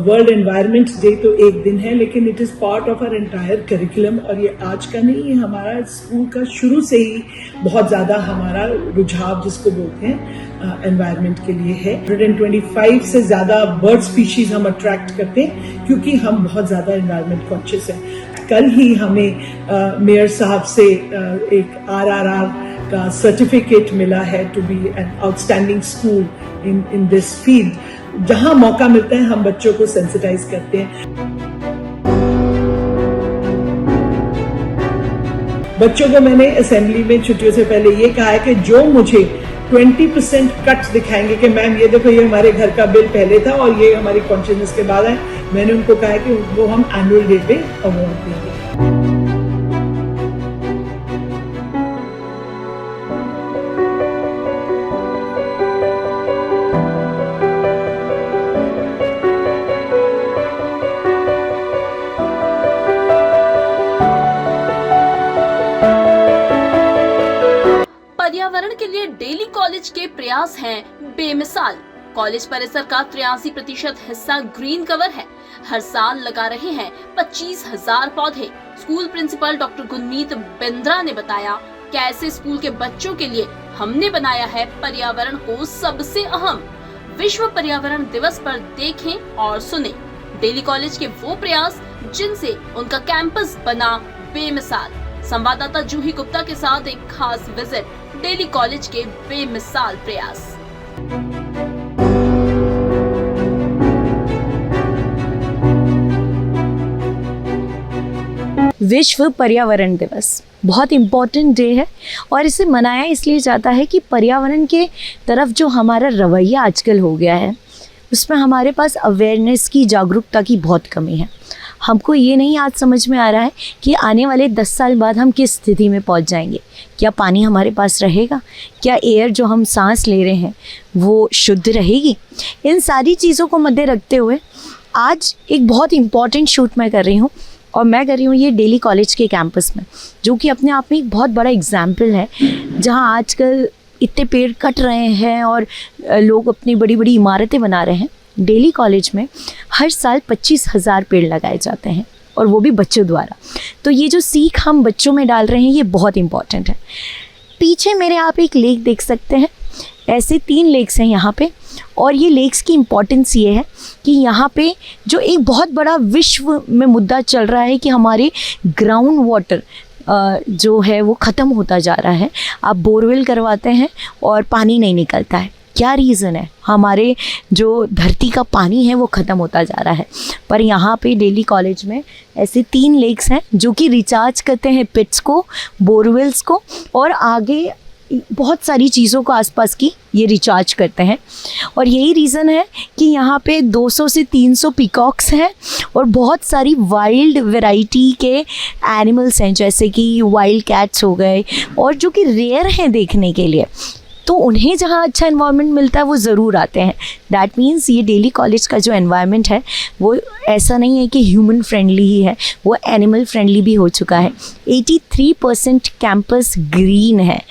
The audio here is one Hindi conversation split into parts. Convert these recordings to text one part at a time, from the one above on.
वर्ल्ड एनवायरनमेंट डे तो एक दिन है, लेकिन it is part of our entire curriculum. और ये आज का नहीं, ये हमारा स्कूल का शुरू से ही बहुत ज़्यादा हमारा रुझाव जिसको बोलते हैं एनवायरनमेंट के लिए है। 125 से ज़्यादा बर्ड स्पीशीज हम अट्रैक्ट करते हैं क्योंकि हम बहुत ज़्यादा एनवायरनमेंट कॉन्शियस हैं। कल ही हमें मेयर साहब से एक RRR का सर्टिफिकेट मिला है to be an outstanding school in this field. जहां मौका मिलता है हम बच्चों को सेंसिटाइज करते हैं। बच्चों को मैंने असेंबली में छुट्टियों से पहले ये कहा है कि जो मुझे 20% कट दिखाएंगे कि मैम ये देखो ये हमारे घर का बिल पहले था और ये हमारी कॉन्शियसनेस के बाद है, मैंने उनको कहा है कि वो हम एनुअल डे पे अवार्ड देंगे। पर्यावरण के लिए डेली कॉलेज के प्रयास हैं बेमिसाल। कॉलेज परिसर का 83% हिस्सा ग्रीन कवर है। हर साल लगा रहे हैं 25,000 पौधे। School principal doctor Gurmeet Bindra ने बताया कैसे स्कूल के बच्चों के लिए हमने बनाया है पर्यावरण को सबसे अहम। विश्व पर्यावरण दिवस पर देखें और सुने डेली कॉलेज के वो प्रयास जिनसे उनका कैंपस बना बेमिसाल। संवाददाता जूही गुप्ता के साथ एक खास विजिट डेली कॉलेज के बेमिसाल प्रयास। विश्व पर्यावरण दिवस बहुत इम्पॉर्टेंट डे है और इसे मनाया इसलिए जाता है कि पर्यावरण के तरफ जो हमारा रवैया आजकल हो गया है उसमें हमारे पास अवेयरनेस की, जागरूकता की बहुत कमी है। हमको ये नहीं आज समझ में आ रहा है कि आने वाले 10 साल बाद हम किस स्थिति में पहुंच जाएंगे। क्या पानी हमारे पास रहेगा? क्या एयर जो हम सांस ले रहे हैं वो शुद्ध रहेगी? इन सारी चीज़ों को मद्दे रखते हुए आज एक बहुत इम्पॉर्टेंट शूट मैं कर रही हूँ और मैं कर रही हूँ ये डेली कॉलेज के कैंपस में, जो कि अपने आप में एक बहुत बड़ा एग्जाम्पल है, जहाँ आजकल इतने पेड़ कट रहे हैं और लोग अपनी बड़ी बड़ी इमारतें बना रहे हैं। डेली कॉलेज में हर साल 25,000 पेड़ लगाए जाते हैं और वो भी बच्चों द्वारा। तो ये जो सीख हम बच्चों में डाल रहे हैं ये बहुत इम्पॉर्टेंट है। पीछे मेरे आप एक लेक देख सकते हैं। ऐसे 3 लेक्स हैं यहाँ पे और ये लेक्स की इम्पॉर्टेंस ये है कि यहाँ पे जो एक बहुत बड़ा विश्व में मुद्दा चल रहा है कि हमारे ग्राउंड वाटर जो है वो ख़त्म होता जा रहा है। आप बोरवेल करवाते हैं और पानी नहीं निकलता है। क्या रीज़न है? हमारे जो धरती का पानी है वो ख़त्म होता जा रहा है। पर यहाँ पे डेली कॉलेज में ऐसे 3 लेक्स हैं जो कि रिचार्ज करते हैं पिट्स को, बोरवेल्स को और आगे बहुत सारी चीज़ों को आसपास की ये रिचार्ज करते हैं। और यही रीज़न है कि यहाँ पे 200 से 300 पीकॉक्स हैं और बहुत सारी वाइल्ड वैरायटी के एनिमल्स हैं, जैसे कि वाइल्ड कैट्स हो गए और जो कि रेयर हैं देखने के लिए। तो उन्हें जहाँ अच्छा एनवायरनमेंट मिलता है वो ज़रूर आते हैं। दैट मीन्स ये डेली कॉलेज का जो एनवायरनमेंट है वो ऐसा नहीं है कि ह्यूमन फ्रेंडली ही है, वो एनिमल फ्रेंडली भी हो चुका है। 83% कैंपस ग्रीन है।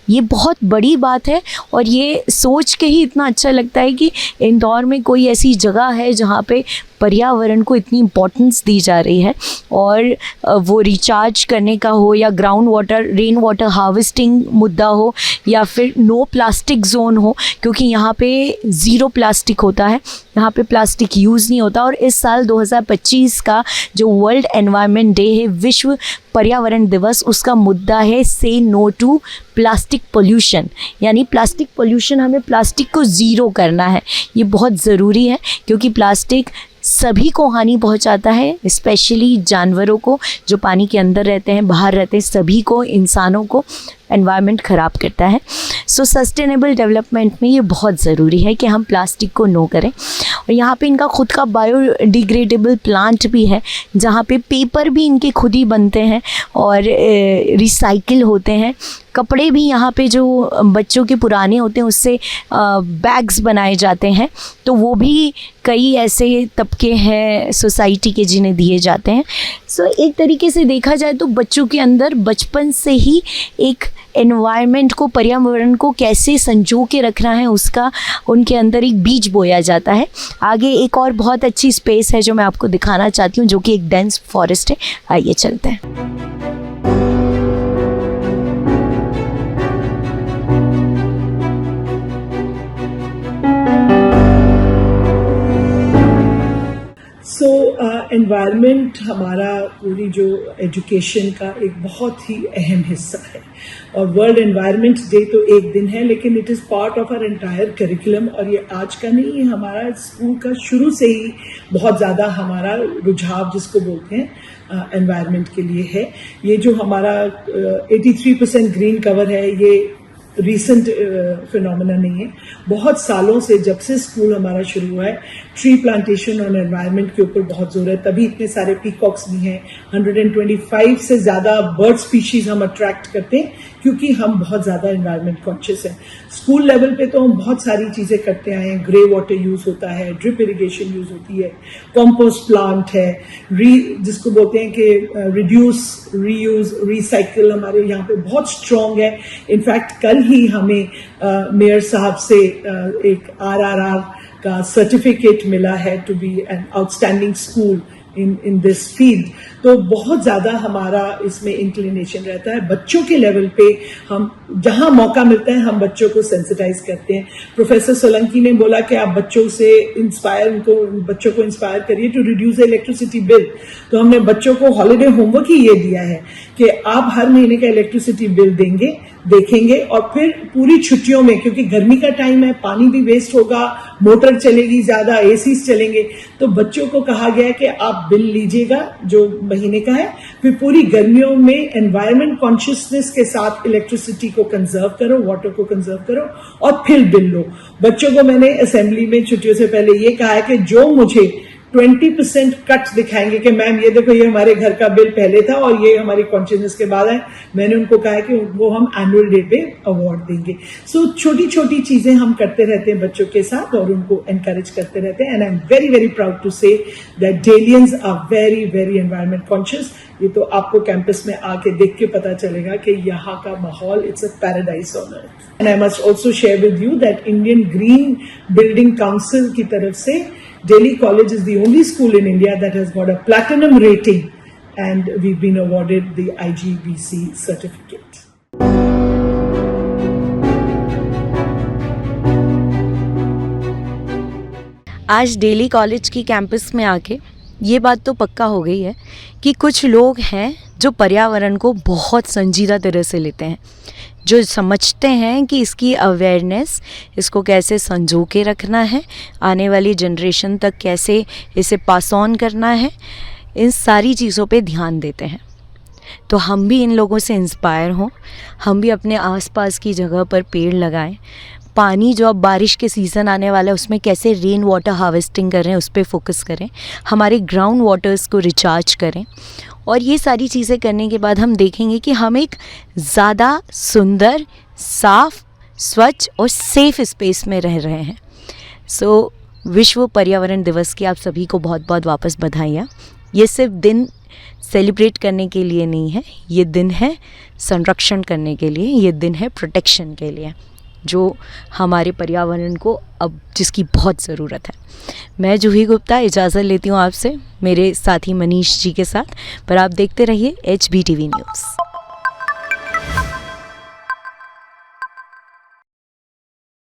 ये बहुत बड़ी बात है और ये सोच के ही इतना अच्छा लगता है कि इंदौर में कोई ऐसी जगह है जहाँ पे पर्यावरण को इतनी इम्पोर्टेंस दी जा रही है। और वो रिचार्ज करने का हो या ground water, rain water harvesting मुद्दा हो या फिर नो प्लास्टिक जोन हो, क्योंकि यहाँ पे 0 प्लास्टिक होता है, यहाँ पे प्लास्टिक यूज़ नहीं होता। और इस साल 2025 का जो वर्ल्ड एनवायरनमेंट डे है, विश्व पर्यावरण दिवस, उसका मुद्दा है से नो टू प्लास्टिक पोल्यूशन। यानी प्लास्टिक पोल्यूशन, हमें प्लास्टिक को ज़ीरो करना है। ये बहुत ज़रूरी है क्योंकि प्लास्टिक सभी को हानि पहुंचाता है, स्पेशली जानवरों को जो पानी के अंदर रहते हैं, बाहर रहते हैं, सभी को, इंसानों को एनवायरनमेंट ख़राब करता है। सो सस्टेनेबल डेवलपमेंट में ये बहुत ज़रूरी है कि हम प्लास्टिक को नो करें। और यहाँ पे इनका खुद का बायोडिग्रेडेबल प्लांट भी है जहाँ पे पेपर भी इनके खुद ही बनते हैं और रिसाइकिल होते हैं। कपड़े भी यहाँ पे जो बच्चों के पुराने होते हैं उससे बैग्स बनाए जाते हैं, तो वो भी कई ऐसे तबके हैं सोसाइटी के जिन्हें दिए जाते हैं। सो एक तरीके से देखा जाए तो बच्चों के अंदर बचपन से ही एक एनवायरनमेंट को, पर्यावरण को कैसे संजो के रखना है उसका उनके अंदर एक बीज बोया जाता है। आगे एक और बहुत अच्छी स्पेस है जो मैं आपको दिखाना चाहती हूँ, जो कि एक डेंस फॉरेस्ट है। आइए चलते हैं। एनवायरनमेंट हमारा पूरी जो एजुकेशन का एक बहुत ही अहम हिस्सा है, और वर्ल्ड एनवायरनमेंट डे तो एक दिन है, लेकिन it is part of our entire curriculum. और ये आज का नहीं, ये हमारा स्कूल का शुरू से ही बहुत ज़्यादा हमारा रुझाव जिसको बोलते हैं एनवायरनमेंट के लिए है। ये जो हमारा 83% ग्रीन कवर है, ये रिसेंट फिनोमेना नहीं है। बहुत सालों से, जब से स्कूल हमारा शुरू हुआ है, ट्री प्लांटेशन और एनवायरनमेंट के ऊपर बहुत जोर है, तभी इतने सारे पीकॉक्स भी हैं। 125 से ज़्यादा बर्ड स्पीशीज हम अट्रैक्ट करते हैं, क्योंकि हम बहुत ज़्यादा एनवायरनमेंट कॉन्शियस हैं। स्कूल लेवल पे तो हम बहुत सारी चीज़ें करते आए हैं। ग्रे वाटर यूज़ होता है, ड्रिप इरिगेशन यूज़ होती है, कॉम्पोस्ट प्लांट है, जिसको बोलते हैं कि रिड्यूस, रीयूज, रिसाइकिल हमारे यहाँ पे बहुत स्ट्रॉन्ग है। इनफैक्ट कल ही हमें मेयर साहब से एक RRR का सर्टिफिकेट मिला है to be an outstanding school in this field. तो बहुत ज़्यादा हमारा इसमें इंक्लिनेशन रहता है। बच्चों के लेवल पे हम जहाँ मौका मिलता है हम बच्चों को सेंसिटाइज करते हैं। प्रोफेसर सोलंकी ने बोला कि आप बच्चों से बच्चों को इंस्पायर करिए टू रिड्यूस इलेक्ट्रिसिटी बिल। तो हमने बच्चों को हॉलिडे होमवर्क ही ये दिया है कि आप हर महीने का इलेक्ट्रिसिटी बिल देखेंगे और फिर पूरी छुट्टियों में, क्योंकि गर्मी का टाइम है, पानी भी वेस्ट होगा, मोटर चलेगी ज्यादा, एसीज चलेंगे, तो बच्चों को कहा गया है कि आप बिल लीजिएगा जो महीने का है, फिर पूरी गर्मियों में एनवायरनमेंट कॉन्शियसनेस के साथ इलेक्ट्रिसिटी को कंजर्व करो, वाटर को कंजर्व करो और फिर बिल लो। बच्चों को मैंने असेंबली में छुट्टियों से पहले ये कहा है कि जो मुझे 20% कट दिखाएंगे कि मैम ये देखो, ये हमारे घर का बिल पहले था और ये हमारी कॉन्शियसनेस के बाद है, मैंने उनको कहा है कि वो हम एनुअल डे पे अवार्ड देंगे। सो छोटी छोटी चीजें हम करते रहते हैं बच्चों के साथ और उनको एनकरेज करते रहते हैं। And I am very very proud to say that Delhiites are very very environment conscious. ये तो आपको कैंपस में आके देख के पता चलेगा कि यहाँ का माहौल, it's a paradise on earth. And I must also share with you that Indian green building council की तरफ से Delhi College is the only school in India that has got a platinum rating, and we've been awarded the IGBC certificate. आज दिल्ली कॉलेज की कैंपस में आके ये बात तो पक्का हो गई है कि कुछ लोग हैं जो पर्यावरण को बहुत संजीदा तरह से लेते हैं, जो समझते हैं कि इसकी अवेयरनेस, इसको कैसे संजो के रखना है, आने वाली जनरेशन तक कैसे इसे पास ऑन करना है, इन सारी चीज़ों पे ध्यान देते हैं। तो हम भी इन लोगों से इंस्पायर हों, हम भी अपने आसपास की जगह पर पेड़ लगाएं। पानी जो अब बारिश के सीज़न आने वाला है उसमें कैसे रेन वाटर हार्वेस्टिंग कर रहे हैं उस पर फोकस करें, हमारे ग्राउंड वाटर्स को रिचार्ज करें। और ये सारी चीज़ें करने के बाद हम देखेंगे कि हम एक ज़्यादा सुंदर, साफ, स्वच्छ और सेफ स्पेस में रह रहे हैं। सो विश्व पर्यावरण दिवस की आप सभी को बहुत बहुत वापस बधाइयाँ। ये सिर्फ दिन सेलिब्रेट करने के लिए नहीं है, ये दिन है संरक्षण करने के लिए, ये दिन है प्रोटेक्शन के लिए, जो हमारे पर्यावरण को अब जिसकी बहुत ज़रूरत है। मैं जूही गुप्ता इजाज़त लेती हूँ आपसे, मेरे साथी मनीष जी के साथ। पर आप देखते रहिए HBTV न्यूज़।